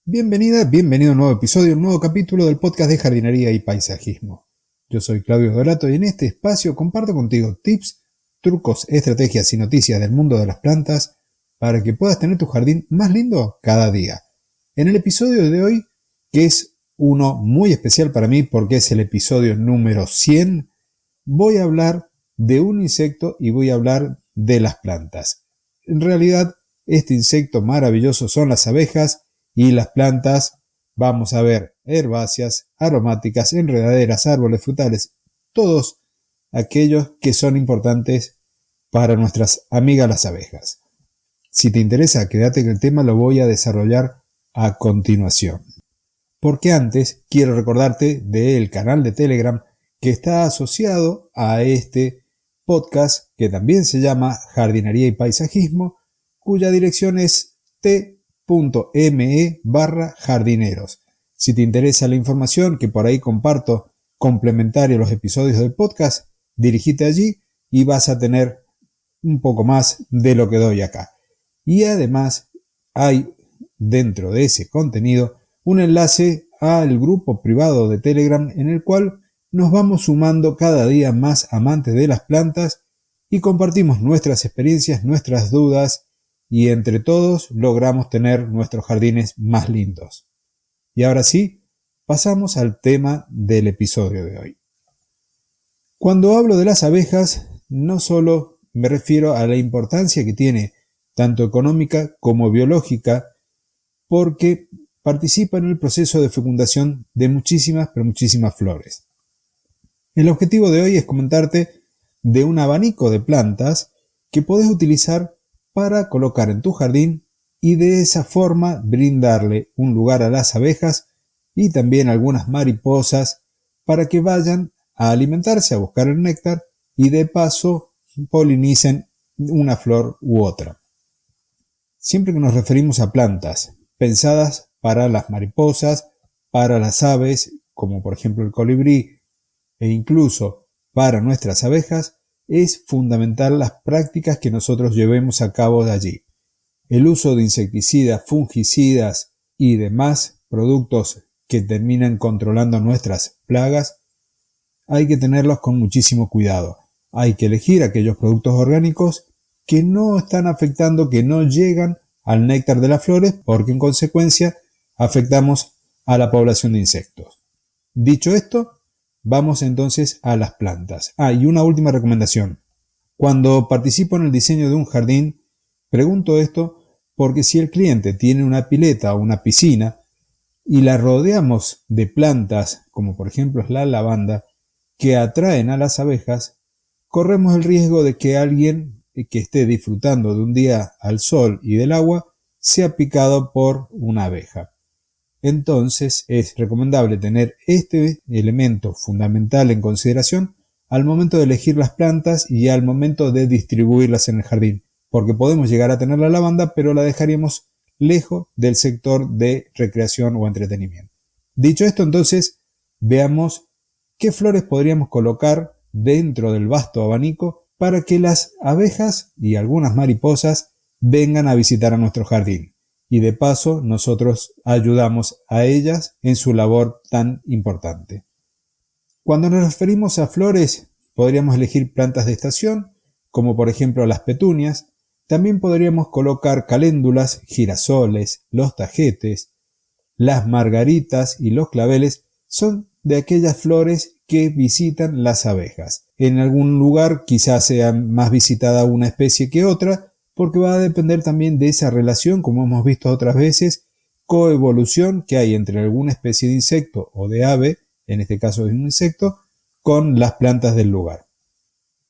Bienvenida, bienvenido a un nuevo episodio, un nuevo capítulo del podcast de jardinería y paisajismo. Yo soy Claudio Dorato y en este espacio comparto contigo tips, trucos, estrategias y noticias del mundo de las plantas para que puedas tener tu jardín más lindo cada día. En el episodio de hoy, que es uno muy especial para mí porque es el episodio número 100, voy a hablar de un insecto y voy a hablar de las plantas. En realidad, este insecto maravilloso son las abejas y las plantas, vamos a ver, herbáceas, aromáticas, enredaderas, árboles frutales, todos aquellos que son importantes para nuestras amigas las abejas. Si te interesa, quédate en el tema, lo voy a desarrollar a continuación. Porque antes quiero recordarte del canal de Telegram que está asociado a este podcast que también se llama Jardinería y Paisajismo, cuya dirección es t.me/jardineros. Si te interesa la información que por ahí comparto complementaria a los episodios del podcast, dirígete allí y vas a tener un poco más de lo que doy acá. Y además hay dentro de ese contenido un enlace al grupo privado de Telegram en el cual nos vamos sumando cada día más amantes de las plantas y compartimos nuestras experiencias, nuestras dudas y entre todos logramos tener nuestros jardines más lindos. Y ahora sí, pasamos al tema del episodio de hoy. Cuando hablo de las abejas, no solo me refiero a la importancia que tiene tanto económica como biológica, porque participa en el proceso de fecundación de muchísimas flores. El objetivo de hoy es comentarte de un abanico de plantas que podés utilizar para colocar en tu jardín y de esa forma brindarle un lugar a las abejas y también a algunas mariposas para que vayan a alimentarse, a buscar el néctar y de paso polinicen una flor u otra. Siempre que nos referimos a plantas pensadas para las mariposas, para las aves, como por ejemplo el colibrí, e incluso para nuestras abejas, es fundamental las prácticas que nosotros llevemos a cabo de allí. El uso de insecticidas, fungicidas y demás productos que terminan controlando nuestras plagas, hay que tenerlos con muchísimo cuidado. Hay que elegir aquellos productos orgánicos que no están afectando, que no llegan al néctar de las flores, porque en consecuencia afectamos a la población de insectos. Dicho esto, vamos entonces a las plantas. Y una última recomendación. Cuando participo en el diseño de un jardín, pregunto esto porque si el cliente tiene una pileta o una piscina y la rodeamos de plantas, como por ejemplo es la lavanda, que atraen a las abejas, corremos el riesgo de que alguien que esté disfrutando de un día al sol y del agua sea picado por una abeja. Entonces es recomendable tener este elemento fundamental en consideración al momento de elegir las plantas y al momento de distribuirlas en el jardín, porque podemos llegar a tener la lavanda, pero la dejaríamos lejos del sector de recreación o entretenimiento. Dicho esto, entonces, veamos qué flores podríamos colocar dentro del vasto abanico para que las abejas y algunas mariposas vengan a visitar a nuestro jardín. Y de paso nosotros ayudamos a ellas en su labor tan importante. Cuando nos referimos a flores, podríamos elegir plantas de estación, como por ejemplo las petunias. También podríamos colocar caléndulas, girasoles, los tajetes, las margaritas y los claveles son de aquellas flores que visitan las abejas. En algún lugar quizás sea más visitada una especie que otra, porque va a depender también de esa relación, como hemos visto otras veces, coevolución que hay entre alguna especie de insecto o de ave, en este caso de un insecto, con las plantas del lugar.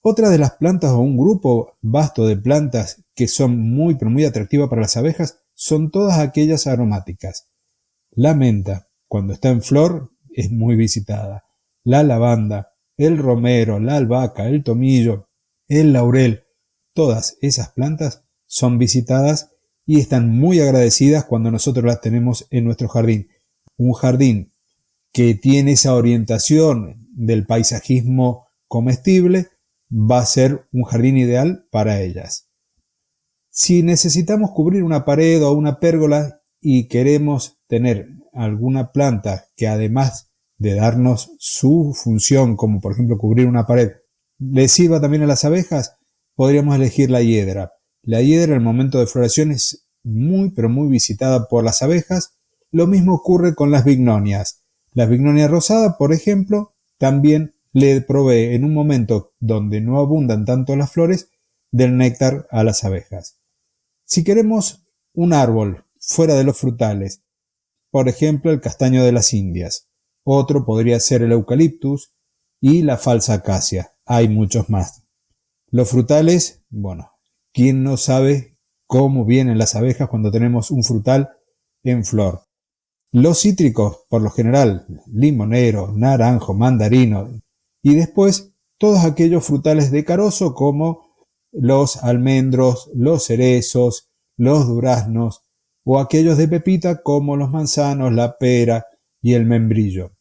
Otra de las plantas o un grupo vasto de plantas que son muy atractivas para las abejas son todas aquellas aromáticas. La menta, cuando está en flor, es muy visitada. La lavanda, el romero, la albahaca, el tomillo, el laurel, todas esas plantas son visitadas y están muy agradecidas cuando nosotros las tenemos en nuestro jardín. Un jardín que tiene esa orientación del paisajismo comestible va a ser un jardín ideal para ellas. Si necesitamos cubrir una pared o una pérgola y queremos tener alguna planta que, además de darnos su función, como por ejemplo cubrir una pared, le sirva también a las abejas, podríamos elegir la hiedra. La hiedra en el momento de floración es muy pero muy visitada por las abejas. Lo mismo ocurre con las bignonias. La bignonia rosada, por ejemplo, también le provee en un momento donde no abundan tanto las flores del néctar a las abejas. Si queremos un árbol fuera de los frutales, por ejemplo el castaño de las Indias, otro podría ser el eucaliptus y la falsa acacia. Hay muchos más. Los frutales, bueno, ¿quién no sabe cómo vienen las abejas cuando tenemos un frutal en flor? Los cítricos, por lo general, limonero, naranjo, mandarino, y después todos aquellos frutales de carozo como los almendros, los cerezos, los duraznos, o aquellos de pepita como los manzanos, la pera y el membrillo.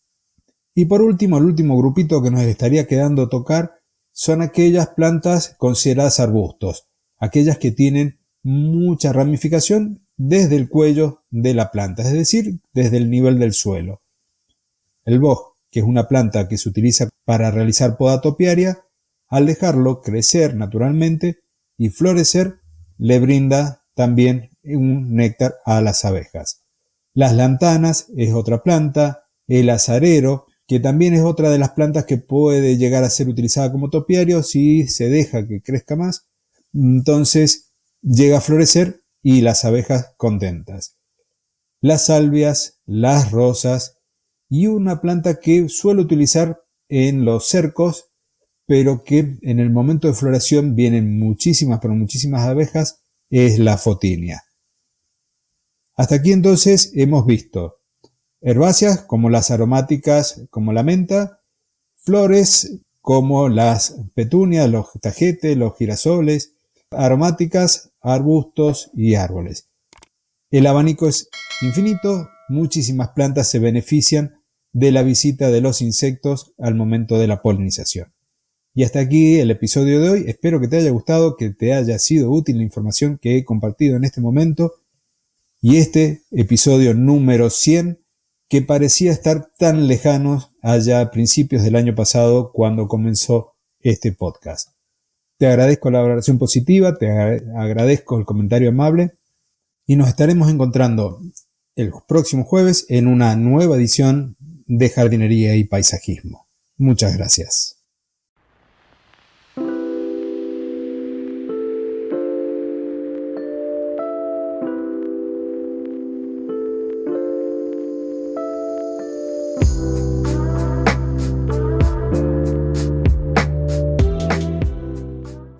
Y por último, el último grupito que nos estaría quedando tocar son aquellas plantas consideradas arbustos, aquellas que tienen mucha ramificación desde el cuello de la planta, es decir, desde el nivel del suelo. El boj, que es una planta que se utiliza para realizar poda topiaria, al dejarlo crecer naturalmente y florecer, le brinda también un néctar a las abejas. Las lantanas es otra planta, el azarero, que también es otra de las plantas que puede llegar a ser utilizada como topiario si se deja que crezca más, entonces llega a florecer y las abejas contentas. Las salvias, las rosas y una planta que suelo utilizar en los cercos, pero que en el momento de floración vienen muchísimas, pero muchísimas abejas, es la fotinia. Hasta aquí entonces hemos visto herbáceas como las aromáticas, como la menta, flores como las petunias, los tajetes, los girasoles, aromáticas, arbustos y árboles. El abanico es infinito, muchísimas plantas se benefician de la visita de los insectos al momento de la polinización. Y hasta aquí el episodio de hoy. Espero que te haya gustado, que te haya sido útil la información que he compartido en este momento. Y este episodio número 100, que parecía estar tan lejano allá a principios del año pasado cuando comenzó este podcast. Te agradezco la valoración positiva, te agradezco el comentario amable y nos estaremos encontrando el próximo jueves en una nueva edición de Jardinería y Paisajismo. Muchas gracias.